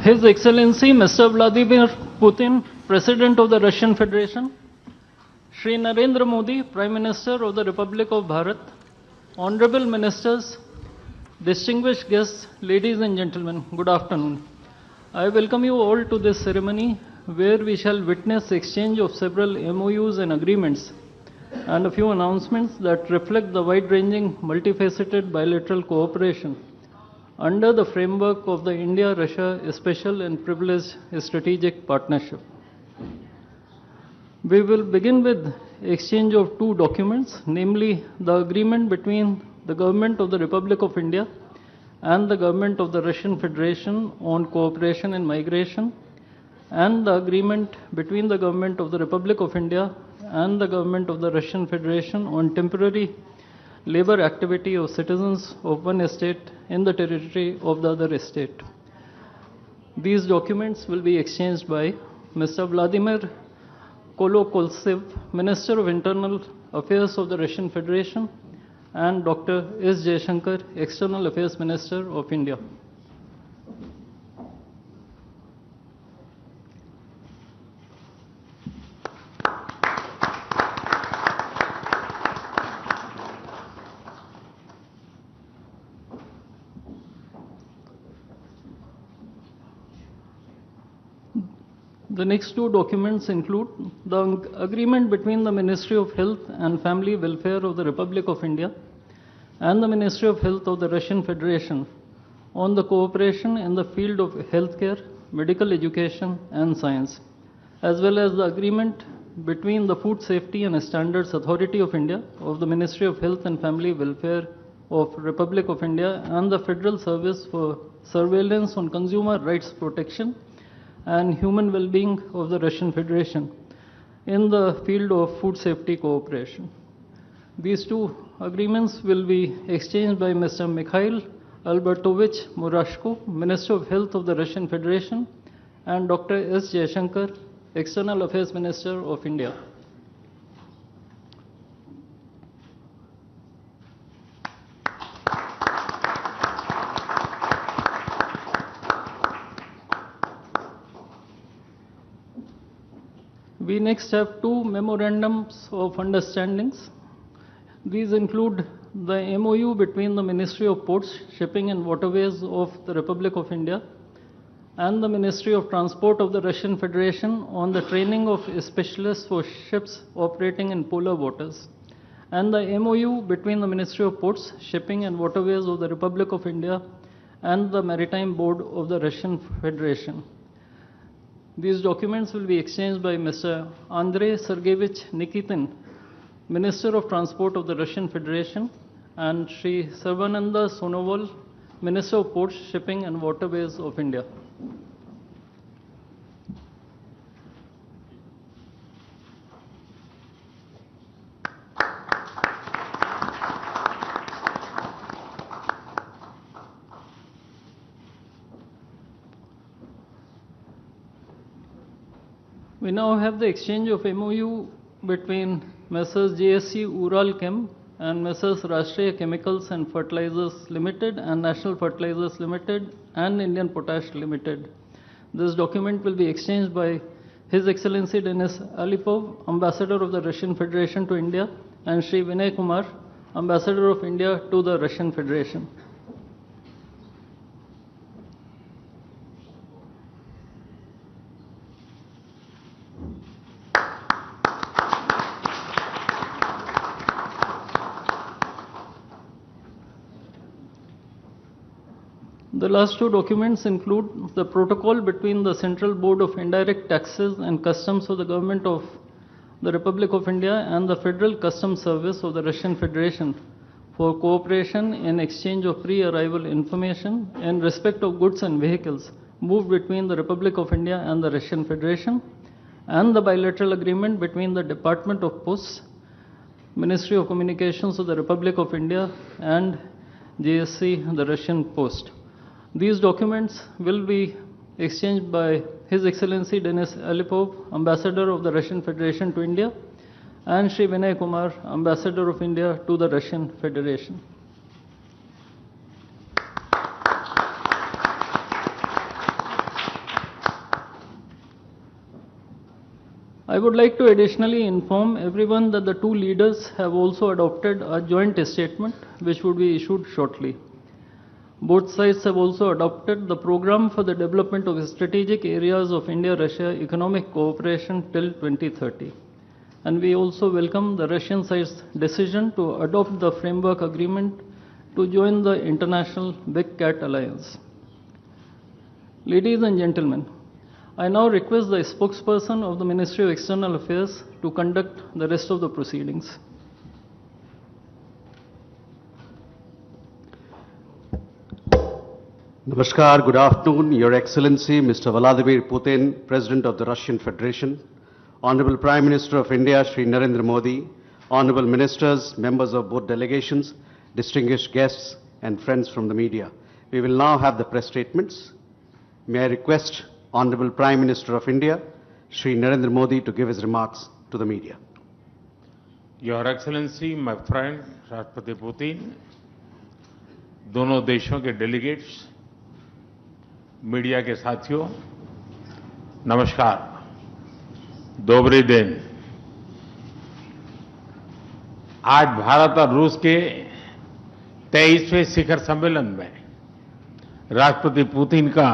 His Excellency Mr. Vladimir Putin, President of the Russian Federation, Shri Narendra Modi, Prime Minister of the Republic of Bharat, Honorable Ministers, distinguished guests, ladies and gentlemen, good afternoon. I welcome you all to this ceremony where we shall witness exchange of several MOUs and agreements and a few announcements that reflect the wide-ranging, multifaceted bilateral cooperation under the framework of the India-Russia Special and Privileged Strategic Partnership. We will begin with exchange of two documents, namely the agreement between the Government of the Republic of India and the Government of the Russian Federation on cooperation in migration, and the agreement between the Government of the Republic of India and the Government of the Russian Federation on temporary labor activity of citizens of one state in the territory of the other state. These documents will be exchanged by Mr. Vladimir Kolokoltsev, Minister of Internal Affairs of the Russian Federation, and Dr. S. Jaishankar, External Affairs Minister of India. The next two documents include the agreement between the Ministry of Health and Family Welfare of the Republic of India and the Ministry of Health of the Russian Federation on the cooperation in the field of healthcare, medical education and science, as well as the agreement between the Food Safety and Standards Authority of India of the Ministry of Health and Family Welfare of Republic of India and the Federal Service for Surveillance on Consumer Rights Protection and Human Well-being of the Russian Federation in the field of food safety cooperation. These two agreements will be exchanged by Mr. Mikhail Albertovich Murashko, Minister of Health of the Russian Federation, and Dr. S. Jaishankar, External Affairs Minister of India. We next have two memorandums of understandings. These include the MOU between the Ministry of Ports, Shipping and Waterways of the Republic of India and the Ministry of Transport of the Russian Federation on the training of specialists for ships operating in polar waters, and the MOU between the Ministry of Ports, Shipping and Waterways of the Republic of India and the Maritime Board of the Russian Federation. These documents will be exchanged by Mr. Andrei Sergeyevich Nikitin, Minister of Transport of the Russian Federation, and Shri Sarvananda Sonowal, Minister of Ports, Shipping and Waterways of India. We now have the exchange of MOU between Messrs. JSC Ural Chem and Messrs. Rashtriya Chemicals and Fertilizers Limited and National Fertilizers Limited and Indian Potash Limited. This document will be exchanged by His Excellency Denis Alipov, Ambassador of the Russian Federation to India, and Shri Vinay Kumar, Ambassador of India to the Russian Federation. The last two documents include the protocol between the Central Board of Indirect Taxes and Customs of the Government of the Republic of India and the Federal Customs Service of the Russian Federation for cooperation in exchange of pre-arrival information in respect of goods and vehicles moved between the Republic of India and the Russian Federation, and the bilateral agreement between the Department of Posts, Ministry of Communications of the Republic of India and JSC, the Russian Post. These documents will be exchanged by His Excellency Denis Alipov, Ambassador of the Russian Federation to India, and Shri Vinay Kumar, Ambassador of India to the Russian Federation. I would like to additionally inform everyone that the two leaders have also adopted a joint statement which would be issued shortly. Both sides have also adopted the program for the development of strategic areas of India-Russia economic cooperation till 2030. And we also welcome the Russian side's decision to adopt the framework agreement to join the international Big Cat Alliance. Ladies and gentlemen, I now request the spokesperson of the Ministry of External Affairs to conduct the rest of the proceedings. Namaskar, good afternoon, Your Excellency, Mr. Vladimir Putin, President of the Russian Federation, Honorable Prime Minister of India, Shri Narendra Modi, Honorable Ministers, members of both delegations, distinguished guests, and friends from the media. We will now have the press statements. May I request Honorable Prime Minister of India, Shri Narendra Modi, to give his remarks to the media. Your Excellency, my friend, President Putin, दोनों देशों के delegates, media के साथियों, नमस्कार, दोबरी दिन। आज भारत और रूस के 23वें शिखर सम्मेलन में राष्ट्रपति पुतिन का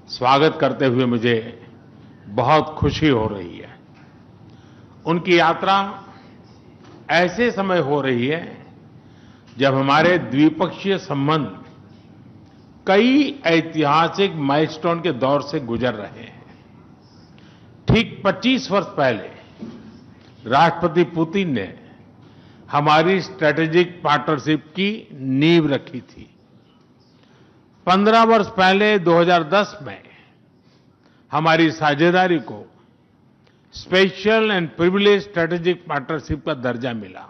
स्वागत करते हुए मुझे बहुत खुशी हो रही है। उनकी यात्रा ऐसे समय हो रही है जब हमारे द्विपक्षीय संबंध कई ऐतिहासिक माइलस्टोन के दौर से गुजर रहे हैं। ठीक 25 वर्ष पहले राष्ट्रपति पुतिन ने हमारी स्ट्रेटेजिक पार्टनरशिप की नींव रखी थी। 15 वर्ष पहले 2010 में हमारी साझेदारी को special and privilege strategic partnership का दर्जा मिला।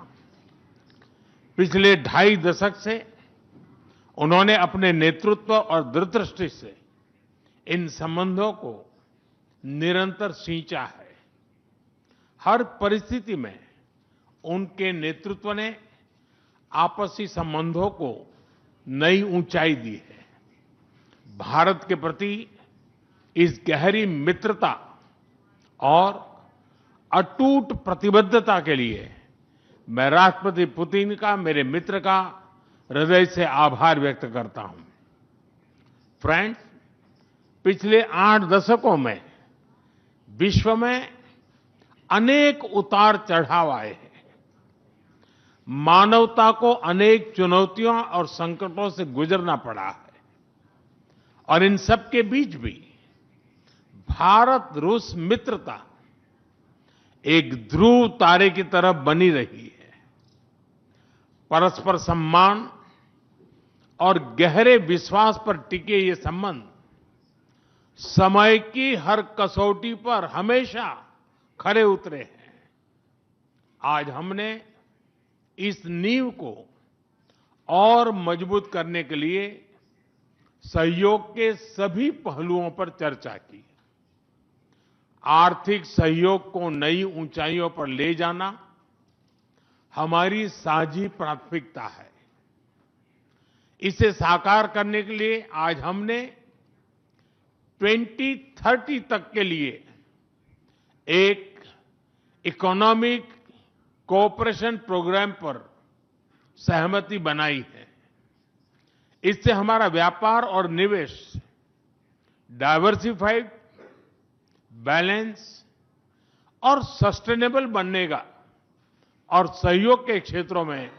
पिछले 2.5 दशक से उन्होंने अपने नेतृत्व और दूरदृष्टि से इन संबंधों को निरंतर सींचा है। हर परिस्थिति में उनके नेतृत्व ने आपसी संबंधों को नई ऊंचाई दी है। भारत के प्रति इस गहरी मित्रता और अटूट प्रतिबद्धता के लिए मैं राष्ट्रपति पुतिन का, मेरे मित्र का हृदय से आभार व्यक्त करता हूं। फ्रेंड्स, पिछले 8 दशकों में विश्व में अनेक उतार चढ़ाव आए हैं। मानवता को अनेक चुनौतियों और संकटों से गुजरना पड़ा है और इन सब के बीच भी भारत रूस मित्रता एक ध्रुव तारे की तरह बनी रही है। परस्पर सम्मान और गहरे विश्वास पर टिके ये संबंध समय की हर कसौटी पर हमेशा खरे उतरे हैं। आज हमने इस नींव को और मजबूत करने के लिए सहयोग के सभी पहलुओं पर चर्चा की। आर्थिक सहयोग को नई ऊंचाइयों पर ले जाना हमारी साझी प्राथमिकता है। इसे साकार करने के लिए आज हमने 2030 तक के लिए एक इकोनॉमिक कोऑपरेशन प्रोग्राम पर सहमति बनाई है। इससे हमारा व्यापार और निवेश डाइवर्सिफाइड, बैलेंस और सस्टेनेबल बनेगा और सहयोग के क्षेत्रों में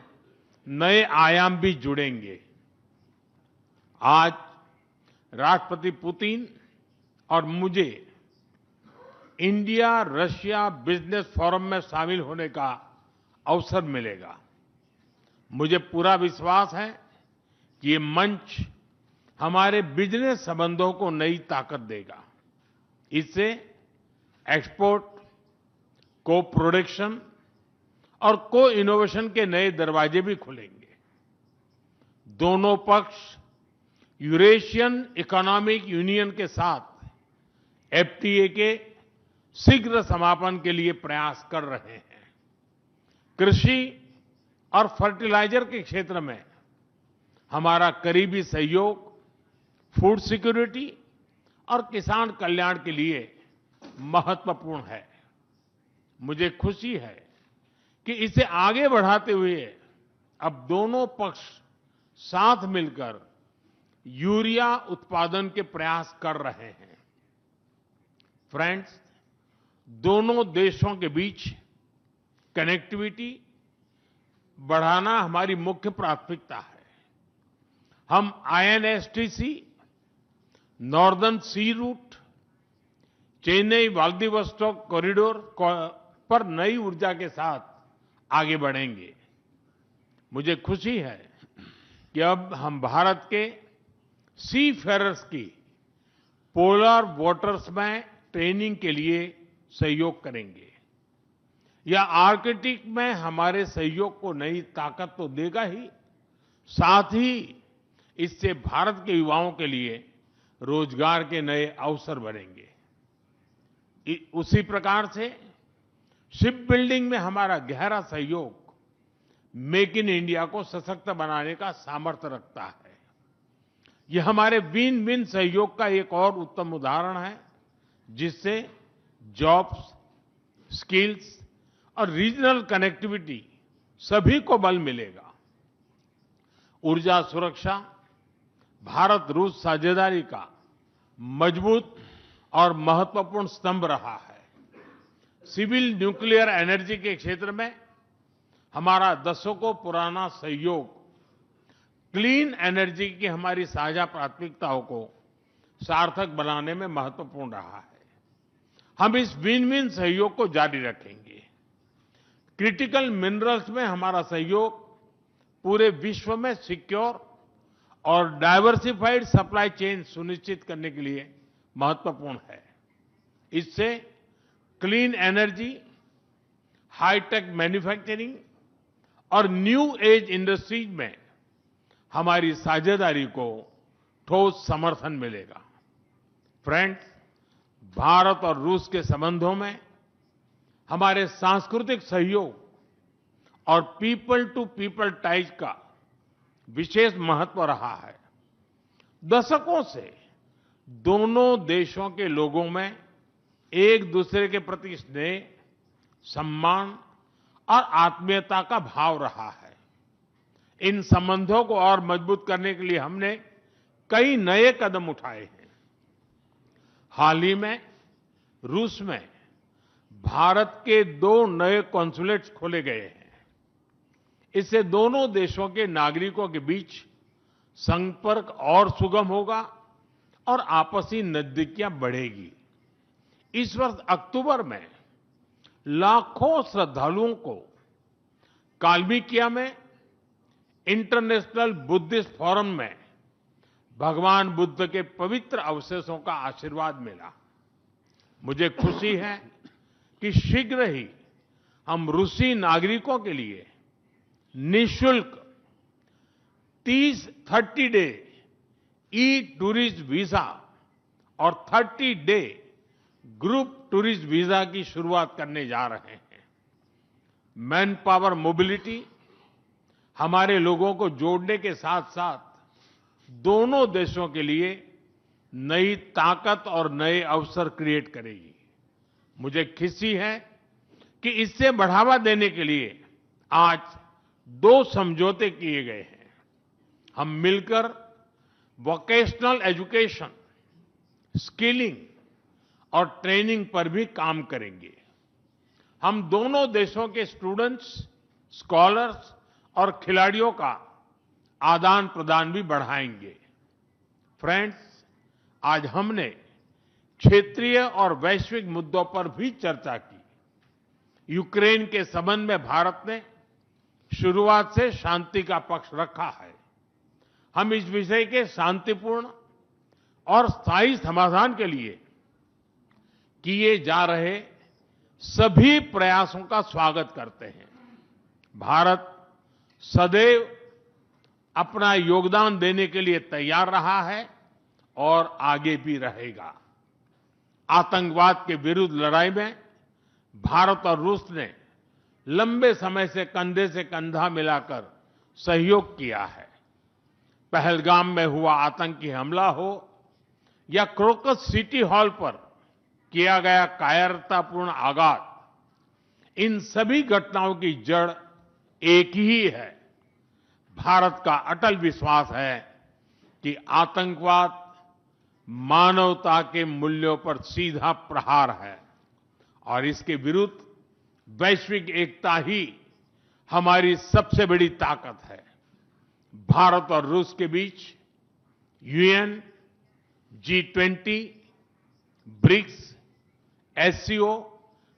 नए आयाम भी जुड़ेंगे। आज राष्ट्रपति पुतिन और मुझे इंडिया रशिया बिजनेस फोरम में शामिल होने का अवसर मिलेगा। मुझे पूरा विश्वास है कि ये मंच हमारे बिजनेस संबंधों को नई ताकत देगा। इससे एक्सपोर्ट, को प्रोडक्शन और को इनोवेशन के नए दरवाजे भी खुलेंगे। दोनों पक्ष यूरेशियन इकोनॉमिक यूनियन के साथ एफटीए के शीघ्र समापन के लिए प्रयास कर रहे हैं। कृषि और फर्टिलाइजर के क्षेत्र में हमारा करीबी सहयोग फूड सिक्योरिटी और किसान कल्याण के लिए महत्वपूर्ण है। मुझे खुशी है कि इसे आगे बढ़ाते हुए अब दोनों पक्ष साथ मिलकर यूरिया उत्पादन के प्रयास कर रहे हैं। फ्रेंड्स, दोनों देशों के बीच कनेक्टिविटी बढ़ाना हमारी मुख्य प्राथमिकता है। हम INSTC, नॉर्दर्न सी रूट, चेन्नई व्लादिवोस्टोक कॉरिडोर पर नई ऊर्जा के साथ आगे बढ़ेंगे। मुझे खुशी है कि अब हम भारत के सी फेरर्स की पोलर वाटर्स में ट्रेनिंग के लिए सहयोग करेंगे। यह आर्कटिक में हमारे सहयोग को नई ताकत तो देगा ही, साथ ही इससे भारत के युवाओं के लिए रोजगार के नए अवसर बनेंगे। उसी प्रकार से शिप बिल्डिंग में हमारा गहरा सहयोग मेक इन इंडिया को सशक्त बनाने का सामर्थ्य रखता है। यह हमारे विन विन सहयोग का एक और उत्तम उदाहरण है, जिससे जॉब्स, स्किल्स और रीजनल कनेक्टिविटी सभी को बल मिलेगा। ऊर्जा सुरक्षा भारत रूस साझेदारी का मजबूत और महत्वपूर्ण स्तंभ रहा है। सिविल न्यूक्लियर एनर्जी के क्षेत्र में हमारा दशकों पुराना सहयोग क्लीन एनर्जी की हमारी साझा प्राथमिकताओं को सार्थक बनाने में महत्वपूर्ण रहा है। हम इस विन विन सहयोग को जारी रखेंगे। क्रिटिकल मिनरल्स में हमारा सहयोग पूरे विश्व में सिक्योर और डाइवर्सिफाइड सप्लाई चेन सुनिश्चित करने के लिए महत्वपूर्ण है। इससे क्लीन एनर्जी, हाईटेक मैन्युफैक्चरिंग और न्यू एज इंडस्ट्रीज में हमारी साझेदारी को ठोस समर्थन मिलेगा। फ्रेंड्स, भारत और रूस के संबंधों में हमारे सांस्कृतिक सहयोग और पीपल टू पीपल टाइज का विशेष महत्व रहा है। दशकों से दोनों देशों के लोगों में एक दूसरे के प्रति स्नेह, सम्मान और आत्मीयता का भाव रहा है। इन संबंधों को और मजबूत करने के लिए हमने कई नए कदम उठाए हैं। हाल ही में रूस में भारत के 2 नए कॉन्सुलेट्स खोले गए हैं। इससे दोनों देशों के नागरिकों के बीच संपर्क और सुगम होगा और आपसी नजदीकियां बढ़ेगी। इस वर्ष अक्टूबर में लाखों श्रद्धालुओं को काल्मिकिया में इंटरनेशनल बुद्धिस्ट फोरम में भगवान बुद्ध के पवित्र अवशेषों का आशीर्वाद मिला। मुझे खुशी है कि शीघ्र ही हम रूसी नागरिकों के लिए निःशुल्क 30 डे ई टूरिस्ट वीजा और 30 डे ग्रुप टूरिस्ट वीजा की शुरुआत करने जा रहे हैं। मैन पावर मोबिलिटी हमारे लोगों को जोड़ने के साथ साथ दोनों देशों के लिए नई ताकत और नए अवसर क्रिएट करेगी। मुझे खुशी है कि इससे बढ़ावा देने के लिए आज 2 समझौते किए गए हैं। हम मिलकर वोकेशनल एजुकेशन, स्किलिंग और ट्रेनिंग पर भी काम करेंगे। हम दोनों देशों के स्टूडेंट्स, स्कॉलर्स और खिलाड़ियों का आदान प्रदान भी बढ़ाएंगे। फ्रेंड्स, आज हमने क्षेत्रीय और वैश्विक मुद्दों पर भी चर्चा की। यूक्रेन के संबंध में भारत ने शुरुआत से शांति का पक्ष रखा है। हम इस विषय के शांतिपूर्ण और स्थायी समाधान के लिए किए जा रहे सभी प्रयासों का स्वागत करते हैं। भारत सदैव अपना योगदान देने के लिए तैयार रहा है और आगे भी रहेगा। आतंकवाद के विरुद्ध लड़ाई में भारत और रूस ने लंबे समय से कंधा मिलाकर सहयोग किया है। पहलगाम में हुआ आतंकी हमला हो या क्रोकस सिटी हॉल पर किया गया कायरतापूर्ण आघात, इन सभी घटनाओं की जड़ एक ही है। भारत का अटल विश्वास है कि आतंकवाद मानवता के मूल्यों पर सीधा प्रहार है और इसके विरुद्ध वैश्विक एकता ही हमारी सबसे बड़ी ताकत है। भारत और रूस के बीच यूएन, G20, ब्रिक्स, एससीओ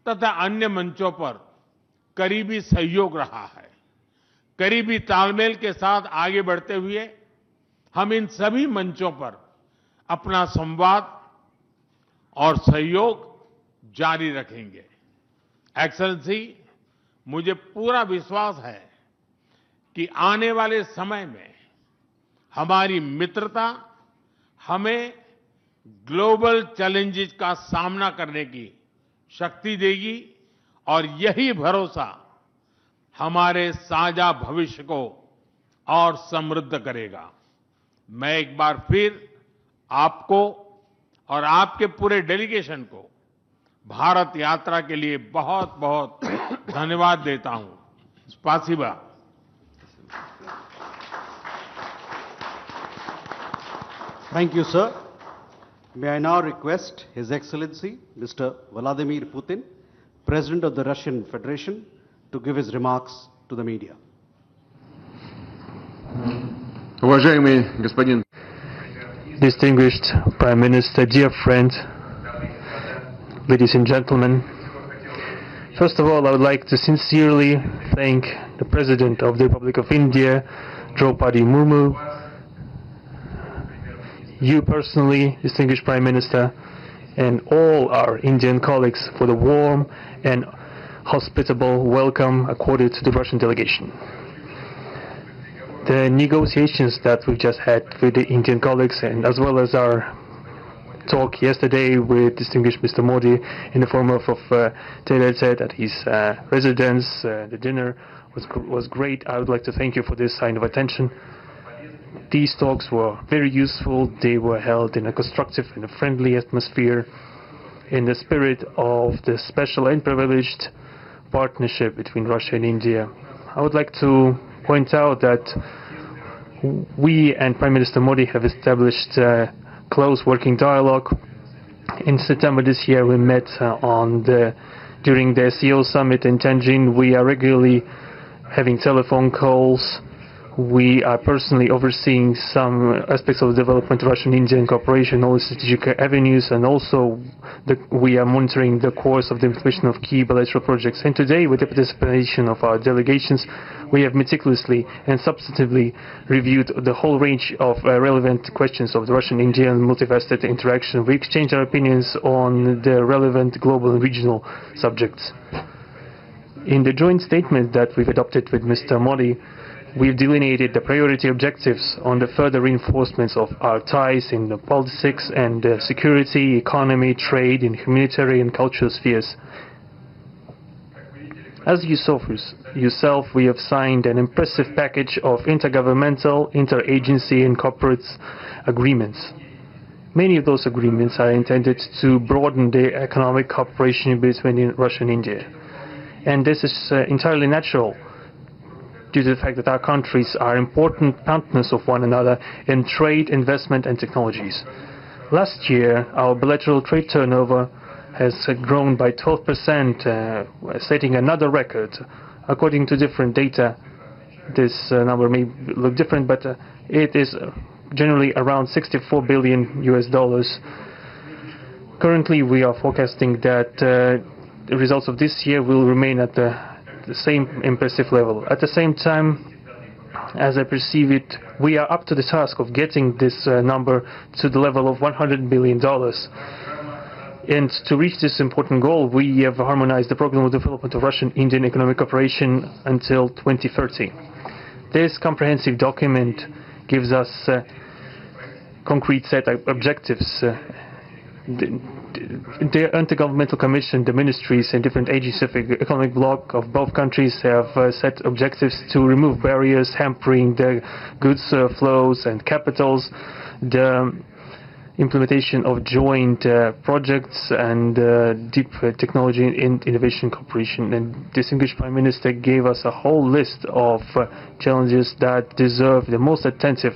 तथा अन्य मंचों पर करीबी सहयोग रहा है। करीबी तालमेल के साथ आगे बढ़ते हुए हम इन सभी मंचों पर अपना संवाद और सहयोग जारी रखेंगे। एक्सेलेंसी, मुझे पूरा विश्वास है कि आने वाले समय में हमारी मित्रता हमें ग्लोबल चैलेंजेस का सामना करने की शक्ति देगी और यही भरोसा हमारे साझा भविष्य को और समृद्ध करेगा। मैं एक बार फिर आपको और आपके पूरे डेलीगेशन को भारत यात्रा के लिए बहुत बहुत धन्यवाद देता हूं। स्पासिबा। Thank you, sir. May I now request His Excellency, Mr. Vladimir Putin, President of the Russian Federation, to give his remarks to the media. Уважаемый господин Distinguished Prime Minister, dear friend, ladies and gentlemen, first of all, I would like to sincerely thank the President of the Republic of India, Draupadi Murmu, you personally, distinguished Prime Minister, and all our Indian colleagues for the warm and hospitable welcome accorded to the Russian delegation. The negotiations that we just had with the Indian colleagues, and as well as our talk yesterday with distinguished Mr. Modi in the form of tete-a-tete at his residence, the dinner was great. I would like to thank you for this sign of attention. These talks were very useful. They were held in a constructive and a friendly atmosphere in the spirit of the special and privileged partnership between Russia and India. I would like to point out that we and Prime Minister Modi have established a close working dialogue. In September this year, we met during the SEO summit in Tianjin. We are regularly having telephone calls. We are personally overseeing some aspects of the development of Russian-Indian cooperation, all the strategic avenues, and also we are monitoring the course of the implementation of key bilateral projects. And today, with the participation of our delegations, we have meticulously and substantively reviewed the whole range of relevant questions of the Russian-Indian multifaceted interaction. We exchanged our opinions on the relevant global and regional subjects. In the joint statement that we've adopted with Mr. Modi, we've delineated the priority objectives on the further reinforcements of our ties in the politics and security, economy, trade, and humanitarian and cultural spheres. As you saw for yourself, we have signed an impressive package of intergovernmental, interagency, and corporate agreements. Many of those agreements are intended to broaden the economic cooperation between Russia and India. And this is entirely natural, due to the fact that our countries are important partners of one another in trade, investment, and technologies. Last year, our bilateral trade turnover has grown by 12%, setting another record. According to different data, this number may look different, but it is generally around $64 billion. Currently, we are forecasting that the results of this year will remain at the same impressive level. At the same time, as I perceive it, we are up to the task of getting this number to the level of $100 billion. And to reach this important goal, we have harmonized the program of development of Russian-Indian economic cooperation until 2030. This comprehensive document gives us a concrete set of objectives. The Intergovernmental Commission, the ministries and different agencies of the economic bloc of both countries have set objectives to remove barriers hampering the goods flows and capitals. The implementation of joint projects and deep technology and innovation cooperation. And distinguished Prime Minister gave us a whole list of challenges that deserve the most attentive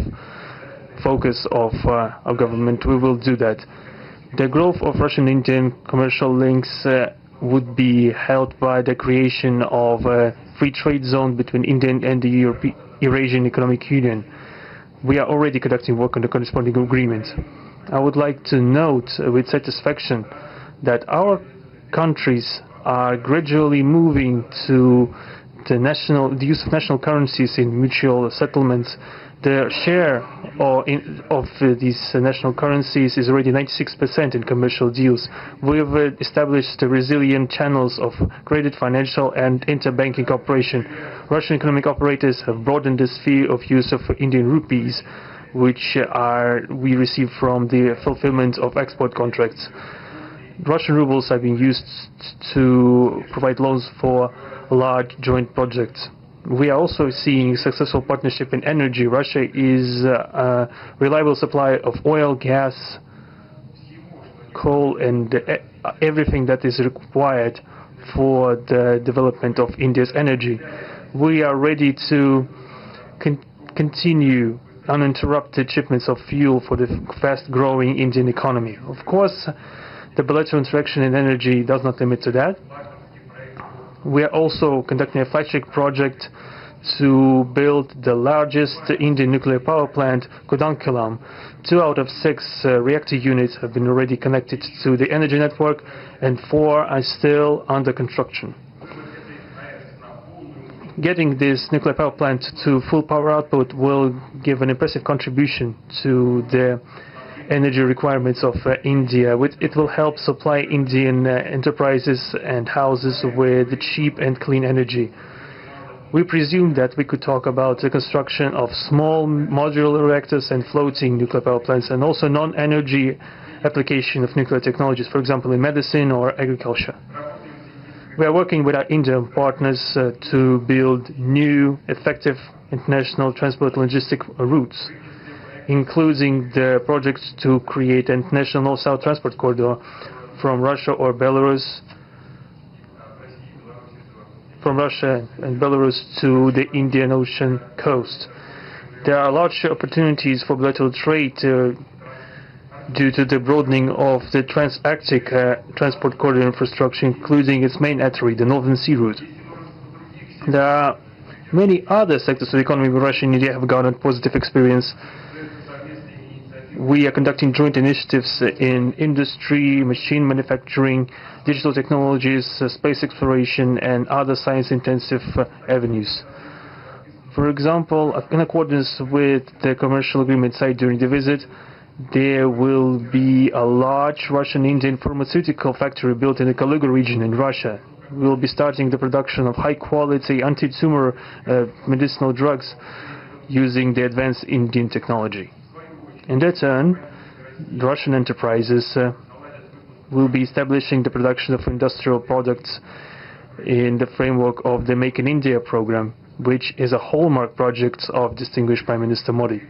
focus of our government. We will do that. The growth of Russian-Indian commercial links would be helped by the creation of a free trade zone between India and the Eurasian Economic Union. We are already conducting work on the corresponding agreement. I would like to note with satisfaction that our countries are gradually moving to the use of national currencies in mutual settlements. The share of these national currencies is already 96% in commercial deals. We have established resilient channels of credit, financial and interbanking cooperation. Russian economic operators have broadened the sphere of use of Indian rupees, which we receive from the fulfillment of export contracts. Russian rubles are being used to provide loans for large joint projects. We are also seeing successful partnership in energy. Russia is a reliable supplier of oil, gas, coal, and everything that is required for the development of India's energy. We are ready to continue uninterrupted shipments of fuel for the fast-growing Indian economy. Of course, the bilateral interaction in energy does not limit to that. We are also conducting a flagship project to build the largest Indian nuclear power plant, Kudankulam. 2 out of 6 reactor units have been already connected to the energy network, and 4 are still under construction. Getting this nuclear power plant to full power output will give an impressive contribution to the energy requirements of India. It will help supply Indian enterprises and houses with cheap and clean energy. We presume that we could talk about the construction of small modular reactors and floating nuclear power plants, and also non-energy application of nuclear technologies, for example in medicine or agriculture. We are working with our Indian partners to build new, effective international transport logistic routes, including the projects to create an international north-south transport corridor from Russia and Belarus to the Indian Ocean coast. There are large opportunities for bilateral trade due to the broadening of the Trans-Arctic transport corridor infrastructure, including its main artery, the Northern Sea Route. There are many other sectors of the economy where Russia and India have garnered positive experience. We are conducting joint initiatives in industry, machine manufacturing, digital technologies, space exploration, and other science-intensive avenues. For example, in accordance with the commercial agreement signed during the visit, there will be a large Russian-Indian pharmaceutical factory built in the Kaluga region in Russia. We will be starting the production of high-quality anti-tumor medicinal drugs using the advanced Indian technology. In their turn, the Russian enterprises will be establishing the production of industrial products in the framework of the Make in India program, which is a hallmark project of distinguished Prime Minister Modi.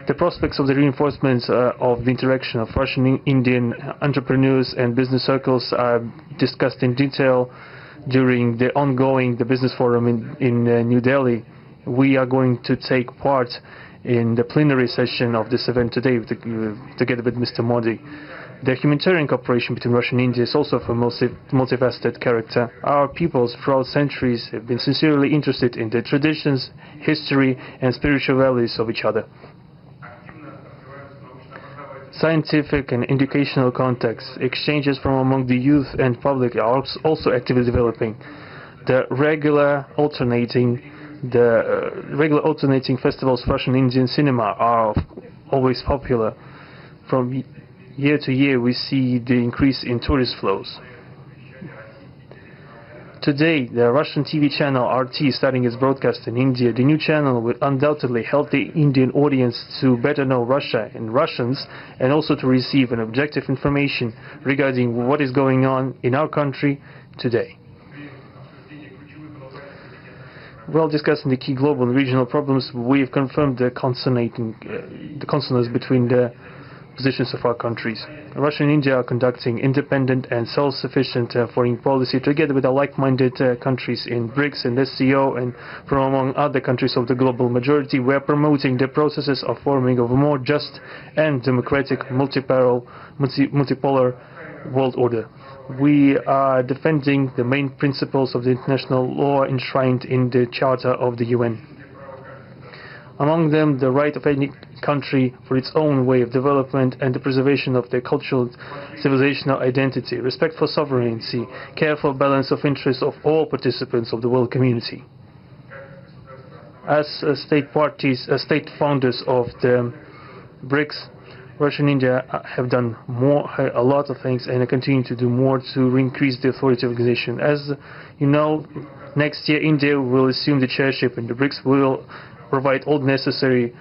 The prospects of the reinforcement of the interaction of Russian-Indian entrepreneurs and business circles are discussed in detail during the ongoing Business Forum in New Delhi. We are going to take part in the plenary session of this event today together with Mr. Modi. The humanitarian cooperation between Russia and India is also of a multifaceted character. Our peoples throughout centuries have been sincerely interested in the traditions, history and spiritual values of each other. Scientific and educational contacts, exchanges from among the youth and public are also actively developing. The regular alternating festivals of Russian Indian cinema are always popular. From year to year we see the increase in tourist flows. Today, the Russian TV channel RT is starting its broadcast in India. The new channel will undoubtedly help the Indian audience to better know Russia and Russians, and also to receive an objective information regarding what is going on in our country today. While discussing the key global and regional problems, we have confirmed the consonance between the positions of our countries. Russia and India are conducting independent and self-sufficient foreign policy together with our like-minded countries in BRICS and SCO, and from among other countries of the global majority. We are promoting the processes of forming of a more just and democratic multipolar world order. We are defending the main principles of the international law enshrined in the Charter of the UN. Among them, the right of any country for its own way of development and the preservation of their cultural civilizational identity, respect for sovereignty, careful balance of interests of all participants of the world community. As state founders of the BRICS, Russia and India have done a lot of things and continue to do more to increase the authority of the organization. As you know, next year India will assume the chairship, and the BRICS will provide all necessary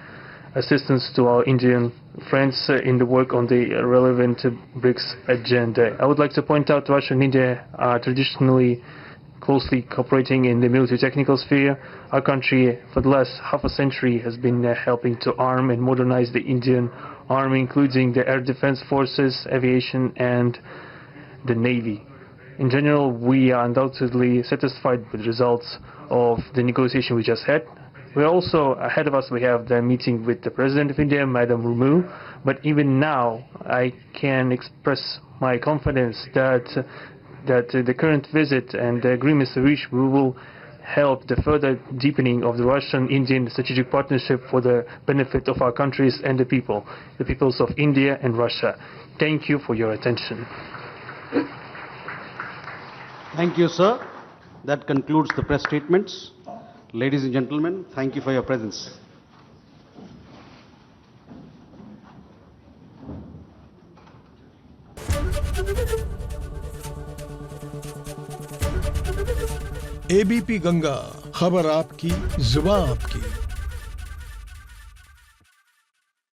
assistance to our Indian friends in the work on the relevant BRICS agenda. I would like to point out Russia and India are traditionally closely cooperating in the military technical sphere. Our country, for the last half a century, has been helping to arm and modernize the Indian Army, including the air defense forces, aviation, and the Navy. In general, we are undoubtedly satisfied with the results of the negotiation we just had. We are also, ahead of us, we have the meeting with the President of India, Madam Murmu. But even now, I can express my confidence that the current visit and the agreements reached will help the further deepening of the Russian-Indian strategic partnership for the benefit of our countries and the peoples of India and Russia. Thank you for your attention. Thank you, sir. That concludes the press statements. Ladies and gentlemen, thank you for your presence. ABP Ganga, खबर आपकी, जुबान आपकी।